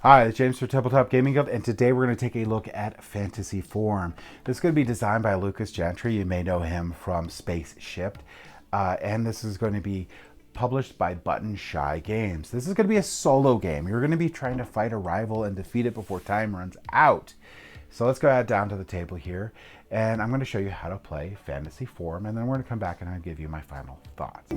Hi, it's James for Tabletop Gaming Guild, and today we're going to take a look at FantasyForm. This is going to be designed by Lucas Gentry. You may know him from Space Shipped. And this is going to be published by Button Shy Games. This is going to be a solo game. You're going to be trying to fight a rival and defeat it before time runs out. So let's go ahead down to the table here, and I'm going to show you how to play FantasyForm, and then we're going to come back and I'll give you my final thoughts.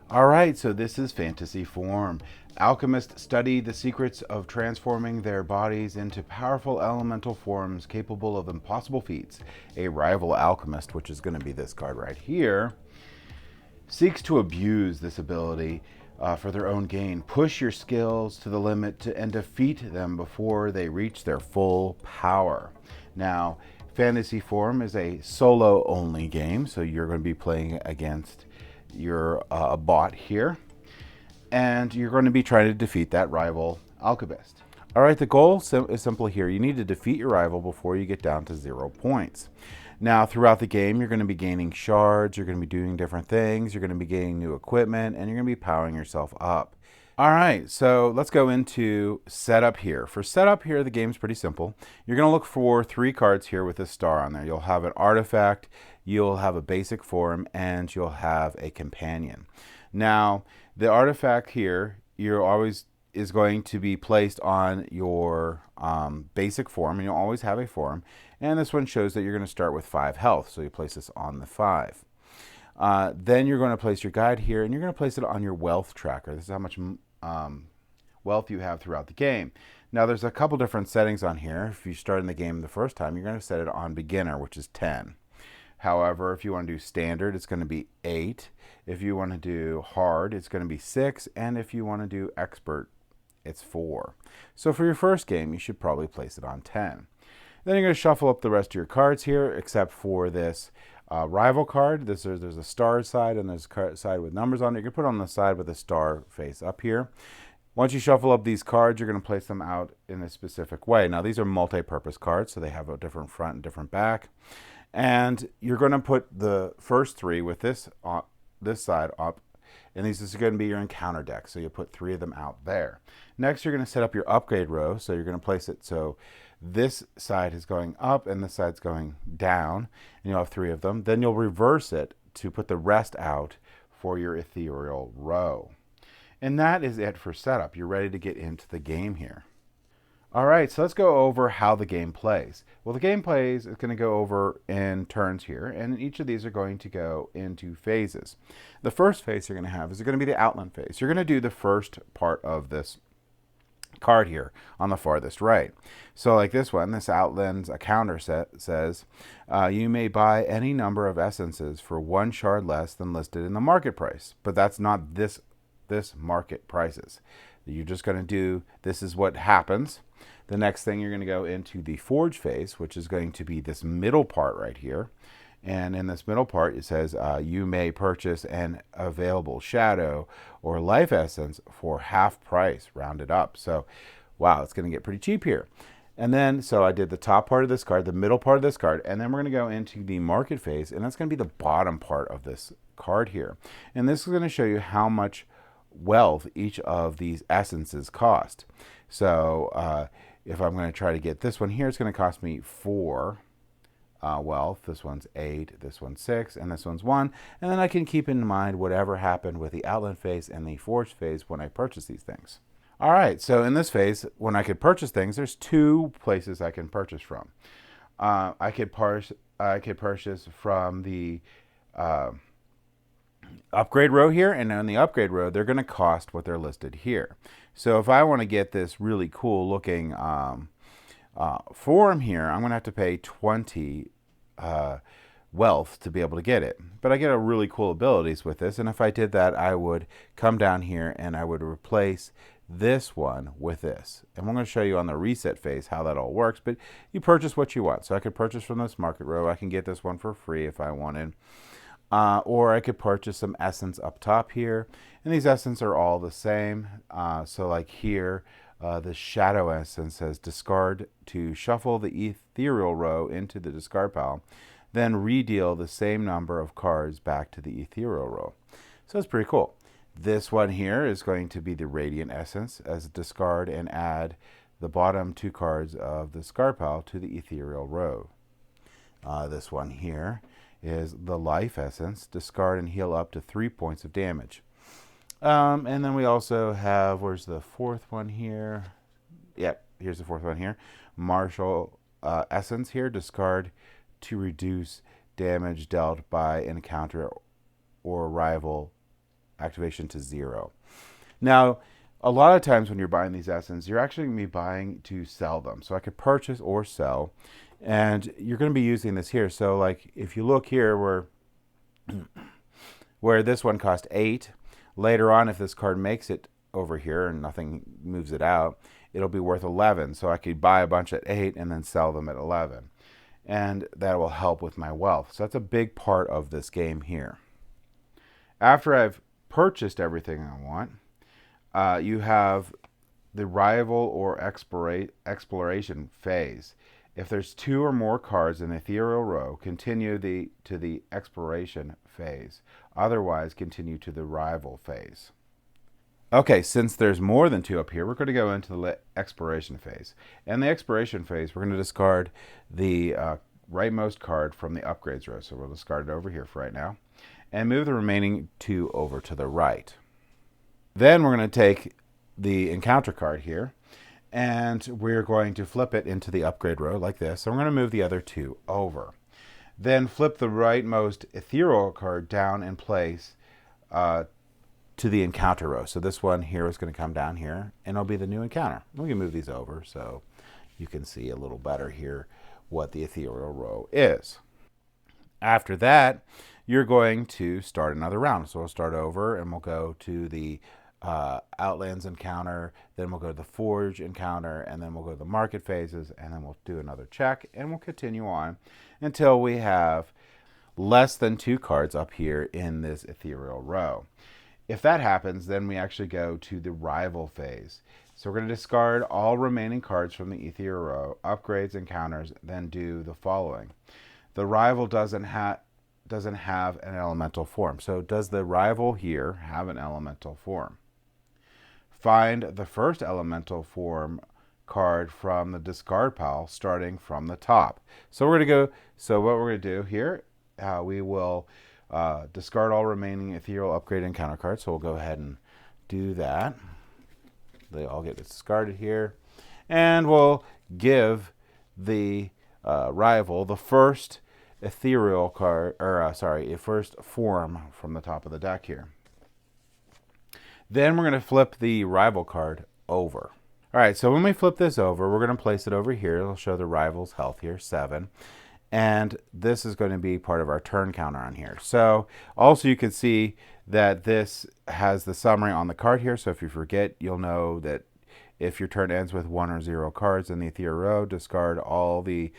Alright, so this is FantasyForm. Alchemists study the secrets of transforming their bodies into powerful elemental forms capable of impossible feats. A rival alchemist, which is going to be this card right here, seeks to abuse this ability for their own gain. Push your skills to the limit and defeat them before they reach their full power. Now, FantasyForm is a solo-only game, so you're going to be playing against your bot here, and you're going to be trying to defeat that rival alchemist. All right, the goal is simple here. You need to defeat your rival before you get down to 0 points. Now, throughout the game, you're going to be gaining shards, you're going to be doing different things, you're going to be gaining new equipment, and you're going to be powering yourself up. All right, so let's go into setup here. For setup here, the game's pretty simple. You're going to look for 3 cards here with a star on there. You'll have an artifact, you'll have a basic form, and you'll have a companion. Now, the artifact here, is going to be placed on your basic form, and you'll always have a form. And this one shows that you're going to start with 5 health, so you place this on the 5. Then you're going to place your guide here, and you're going to place it on your wealth tracker. This is how much wealth you have throughout the game. Now, there's a couple different settings on here. If you start in the game the first time, you're going to set it on beginner, which is 10. However, if you want to do standard, it's going to be 8. If you want to do hard, it's going to be 6. And if you want to do expert, it's 4. So for your first game, you should probably place it on 10. Then you're going to shuffle up the rest of your cards here, except for this rival card. There's a star side and there's a side with numbers on it. You can put it on the side with a star face up here. Once you shuffle up these cards, you're going to place them out in a specific way. Now, these are multi-purpose cards, so they have a different front and different back. And you're going to put the first 3 with this side up, and this is going to be your encounter deck. So you put 3 of them out there. Next, you're going to set up your upgrade row. So you're going to place it so this side is going up and this side's going down, and you'll have 3 of them. Then you'll reverse it to put the rest out for your ethereal row. And that is it for setup. You're ready to get into the game here. All right, so let's go over how the game plays. Well, the game plays is going to go over in turns here, and each of these are going to go into phases. The first phase you're going to have is going to be the outland phase. You're going to do the first part of this card here on the farthest right. So like this one, this outlands a counter set says, you may buy any number of essences for 1 shard less than listed in the market price. But that's not this market prices. You're just going to do, this is what happens. The next thing, you're going to go into the forge phase, which is going to be this middle part right here. And in this middle part, it says you may purchase an available shadow or life essence for half price, rounded up. So, wow, it's going to get pretty cheap here. And then, so I did the top part of this card, the middle part of this card, and then we're going to go into the market phase, and that's going to be the bottom part of this card here. And this is going to show you how much wealth each of these essences cost. So if I'm going to try to get this one here, it's going to cost me 4 wealth. This one's 8, this one's 6, and this one's 1. And then I can keep in mind whatever happened with the outland phase and the forge phase when I purchase these things. All right, so in this phase, when I could purchase things, there's 2 places I can purchase from. I could purchase from the upgrade row here, and on the upgrade row, they're going to cost what they're listed here. So if I want to get this really cool looking form here, I'm going to have to pay 20 wealth to be able to get it. But I get a really cool abilities with this, and if I did that, I would come down here and I would replace this one with this. And I'm going to show you on the reset phase how that all works, but you purchase what you want. So I could purchase from this market row. I can get this one for free if I wanted. Or I could purchase some essence up top here, and these essence are all the same. So like here, the shadow essence says discard to shuffle the ethereal row into the discard pile. then redeal the same number of cards back to the ethereal row. So that's pretty cool. This one here is going to be the Radiant Essence, as a discard and add the bottom 2 cards of the discard pile to the ethereal row. This one here is the Life Essence, discard and heal up to 3 points of damage. And then we also have, where's the 4th one here? Yep, here's the 4th one here. Martial Essence here, discard to reduce damage dealt by an encounter or rival activation to 0. Now, a lot of times when you're buying these Essences, you're actually going to be buying to sell them. So I could purchase or sell, and you're going to be using this here. So like if you look here where this one cost 8, later on if this card makes it over here and nothing moves it out, it'll be worth 11. So I could buy a bunch at 8 and then sell them at 11. And that will help with my wealth. So that's a big part of this game here. After I've purchased everything I want, you have the rival or exploration phase. If there's 2 or more cards in the ethereal row, continue to the exploration phase. Otherwise, continue to the rival phase. Okay, since there's more than 2 up here, we're going to go into the exploration phase. In the exploration phase, we're going to discard the rightmost card from the upgrades row. So we'll discard it over here for right now, and move the remaining 2 over to the right. Then we're going to take the encounter card here, and we're going to flip it into the upgrade row like this. So we're going to move the other 2 over. Then flip the rightmost ethereal card down in place to the encounter row. So this one here is going to come down here, and it'll be the new encounter. We can move these over so you can see a little better here what the ethereal row is. After that, you're going to start another round. So we'll start over, and we'll go to the Outlands encounter, then we'll go to the Forge encounter, and then we'll go to the market phases, and then we'll do another check, and we'll continue on until we have less than 2 cards up here in this ethereal row. If that happens, then we actually go to the rival phase. So we're going to discard all remaining cards from the ethereal row, upgrades, encounters, then do the following. The rival doesn't have an elemental form. So does the rival here have an elemental form? Find the first elemental form card from the discard pile starting from the top. So what we're going to do here, we will discard all remaining ethereal upgrade encounter cards. So we'll go ahead and do that. They all get discarded here. And we'll give the rival the first ethereal card, a first form from the top of the deck here. Then we're going to flip the rival card over. All right, so when we flip this over, we're going to place it over here. It'll show the rival's health here, 7. And this is going to be part of our turn counter on here. So also you can see that this has the summary on the card here. So if you forget, you'll know that if your turn ends with 1 or 0 cards in the ethereal row, discard all the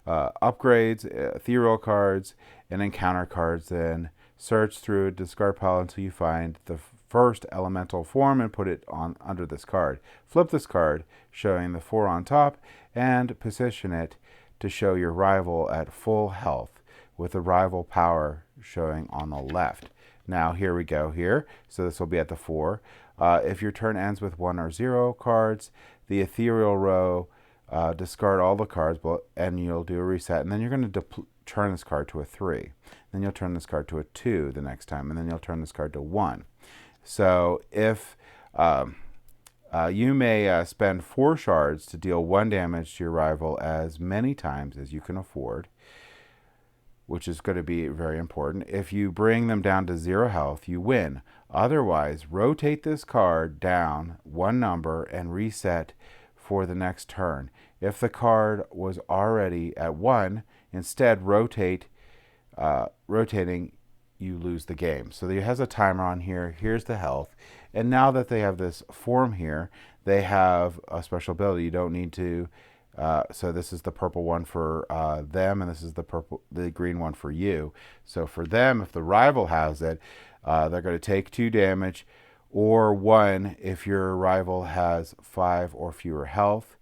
upgrades, ethereal cards, and encounter cards, then search through a discard pile until you find the first elemental form and put it on under this card. Flip this card showing the 4 on top and position it to show your rival at full health with the rival power showing on the left. Now here we go here. So this will be at the 4. If your turn ends with 1 or 0 cards, the ethereal row, discard all the cards, and you'll do a reset. And then you're going to turn this card to a 3. Then you'll turn this card to a 2 the next time, and then you'll turn this card to 1. So if you may spend 4 shards to deal 1 damage to your rival as many times as you can afford, which is going to be very important. If you bring them down to 0 health, you win. Otherwise, rotate this card down 1 number and reset for the next turn. If the card was already at 1, instead rotating, you lose the game. So it has a timer on here. Here's the health. And now that they have this form here, they have a special ability. You don't need to, so this is the purple one for them, and this is the green one for you. So for them, if the rival has it, they're going to take 2 damage, or 1 if your rival has 5 or fewer health.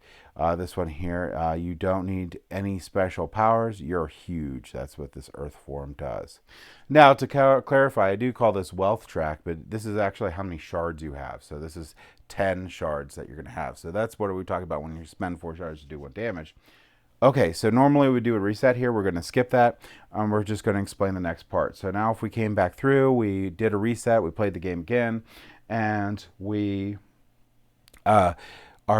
This one here, you don't need any special powers. You're huge. That's what this earth form does. Now, to clarify, I do call this wealth track, but this is actually how many shards you have. So this is 10 shards that you're going to have. So that's what we talk about when you spend 4 shards to do 1 damage. Okay, so normally we do a reset here. We're going to skip that. We're just going to explain the next part. So now if we came back through, we did a reset, we played the game again, and we are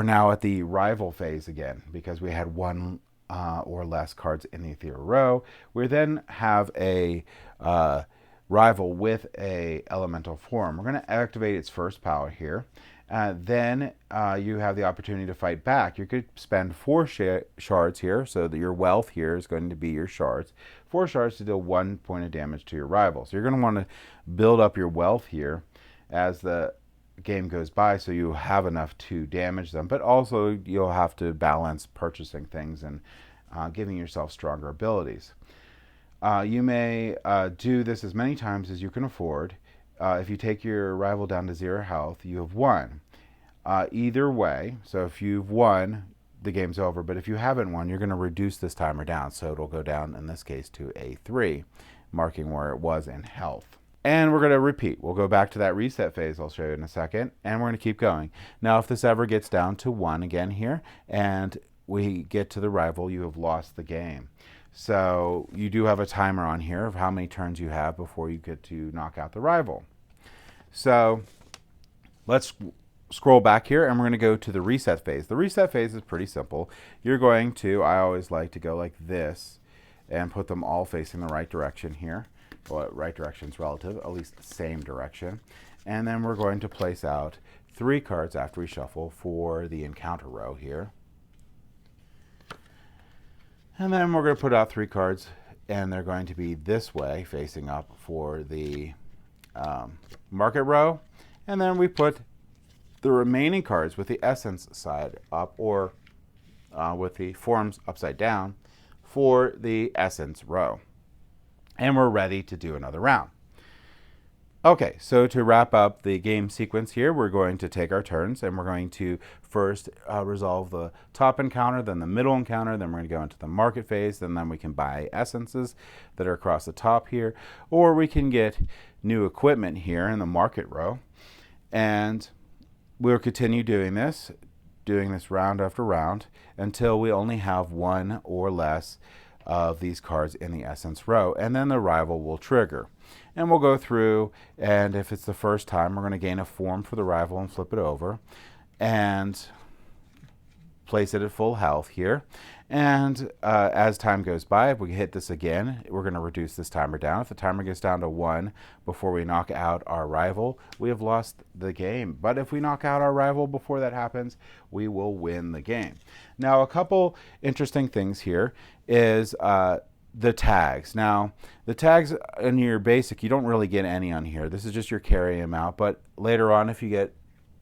now at the rival phase again because we had 1 or less cards in the ethereal row. We then have a rival with a elemental form. We're going to activate its first power here. Then you have the opportunity to fight back. You could spend 4 shards here, so that your wealth here is going to be your shards. 4 shards to deal 1 point of damage to your rival. So you're going to want to build up your wealth here as the game goes by, so you have enough to damage them, but also you'll have to balance purchasing things and giving yourself stronger abilities. You may do this as many times as you can afford. If you take your rival down to 0 health, you have won. Either way, so if you've won, the game's over, but if you haven't won, you're going to reduce this timer down, so it'll go down in this case to a 3, marking where it was in health. And we're going to repeat. We'll go back to that reset phase I'll show you in a second, and we're going to keep going. Now, if this ever gets down to 1 again here, and we get to the rival, you have lost the game. So you do have a timer on here of how many turns you have before you get to knock out the rival. So let's scroll back here, and we're going to go to the reset phase. The reset phase is pretty simple. You're going to, I always like to go like this and put them all facing the right direction here. Well, right direction is relative, at least the same direction. And then we're going to place out 3 cards after we shuffle for the encounter row here. And then we're going to put out 3 cards, and they're going to be this way, facing up for the market row. And then we put the remaining cards with the essence side up, or with the forms upside down, for the essence row. And we're ready to do another round. Okay, so to wrap up the game sequence here, we're going to take our turns, and we're going to first resolve the top encounter, then the middle encounter, then we're going to go into the market phase, and then we can buy essences that are across the top here, or we can get new equipment here in the market row. And we'll continue doing this round after round until we only have 1 or less of these cards in the essence row, and then the rival will trigger. And we'll go through, and if it's the first time, we're going to gain a form for the rival and flip it over and place it at full health here. And as time goes by, if we hit this again, we're going to reduce this timer down. If the timer gets down to 1 before we knock out our rival, we have lost the game. But if we knock out our rival before that happens, we will win the game. Now, a couple interesting things here is the tags. Now, the tags in your basic, you don't really get any on here. This is just your carry amount. But later on, if you get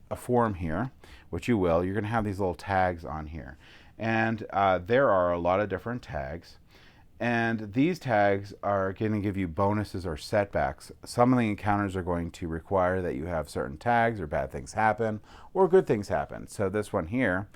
a form here, which you will, you're going to have these little tags on here. And there are a lot of different tags. And these tags are going to give you bonuses or setbacks. Some of the encounters are going to require that you have certain tags, or bad things happen, or good things happen. So this one here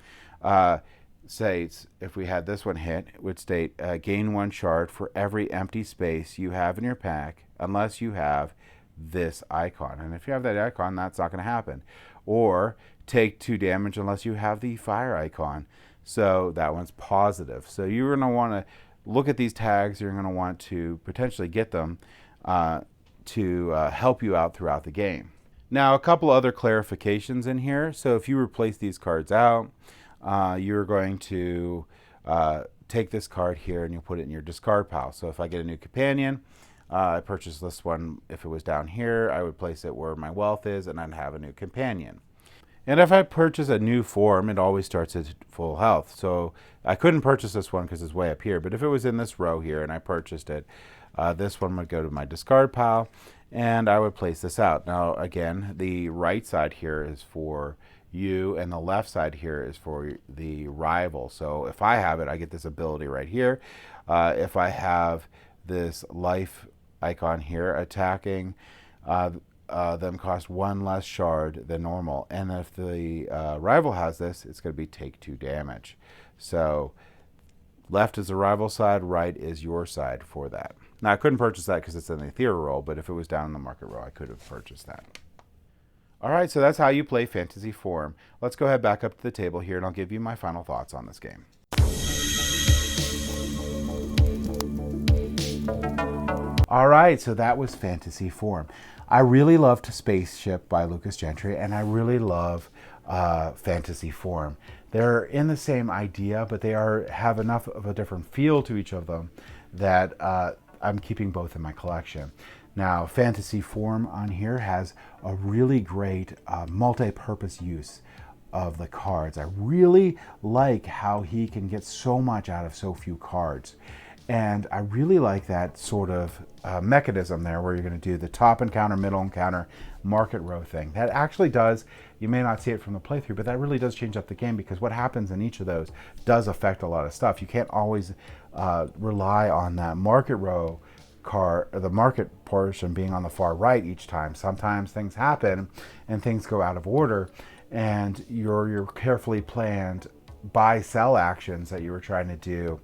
states, if we had this one hit, it would state gain 1 shard for every empty space you have in your pack, unless you have this icon. And if you have that icon, that's not going to happen. Or take 2 damage unless you have the fire icon. So that one's positive. So you're going to want to look at these tags. You're going to want to potentially get them to help you out throughout the game. Now, a couple other clarifications in here. So if you replace these cards out, you're going to take this card here and you put it in your discard pile. So if I get a new companion, I purchased this one. If it was down here, I would place it where my wealth is, and I'd have a new companion. And if I purchase a new form, it always starts at full health. So I couldn't purchase this one because it's way up here. But if it was in this row here and I purchased it, this one would go to my discard pile, and I would place this out. Now, again, the right side here is for you, and the left side here is for the rival. So if I have it, I get this ability right here. If I have this life icon here attacking them cost 1 less shard than normal. And if the rival has this, it's going to be take 2 damage. So left is the rival side, right is your side for that. Now, I couldn't purchase that because it's in the ethereal roll, but if it was down in the market roll, I could have purchased that. All right, so that's how you play FantasyForm. Let's go ahead back up to the table here, and I'll give you my final thoughts on this game. All right, so that was FantasyForm. I really loved Spaceship by Lucas Gentry, and I really love FantasyForm. They're in the same idea, but they have enough of a different feel to each of them that I'm keeping both in my collection. Now, FantasyForm on here has a really great multi-purpose use of the cards. I really like how he can get so much out of so few cards. And I really like that sort of mechanism there where you're going to do the top encounter, middle encounter, market row thing. That actually does, you may not see it from the playthrough, but that really does change up the game because what happens in each of those does affect a lot of stuff. You can't always rely on that market row card, or the market portion being on the far right each time. Sometimes things happen and things go out of order, and your carefully planned buy-sell actions that you were trying to do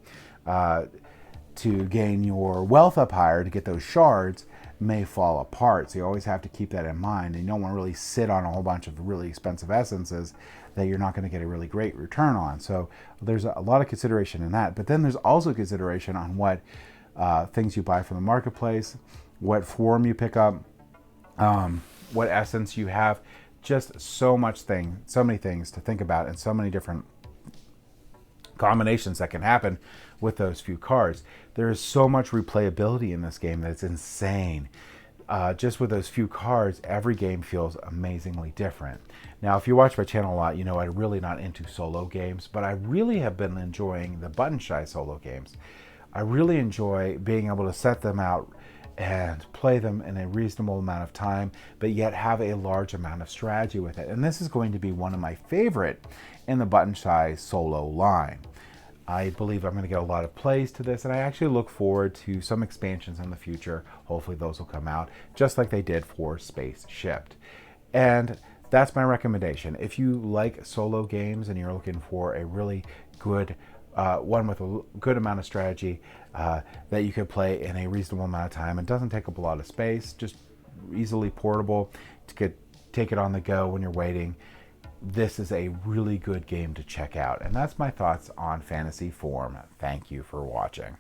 to gain your wealth up higher to get those shards may fall apart. So you always have to keep that in mind. And you don't want to really sit on a whole bunch of really expensive essences that you're not going to get a really great return on. So there's a lot of consideration in that. But then there's also consideration on what things you buy from the marketplace, what form you pick up, what essence you have. Just so many things to think about, and so many different combinations that can happen with those few cards. There is so much replayability in this game that it's insane. Just with those few cards, every game feels amazingly different. Now, if you watch my channel a lot, you know I'm really not into solo games, but I really have been enjoying the button shy solo games. I really enjoy being able to set them out and play them in a reasonable amount of time, but yet have a large amount of strategy with it. And this is going to be one of my favorite in the button size solo line. I believe I'm going to get a lot of plays to this, and I actually look forward to some expansions in the future. Hopefully those will come out, just like they did for Spaceship. And that's my recommendation. If you like solo games and you're looking for a really good one with a good amount of strategy that you could play in a reasonable amount of time and doesn't take up a lot of space, just easily portable to take it on the go when you're waiting, this is a really good game to check out. And that's my thoughts on FantasyForm. Thank you for watching.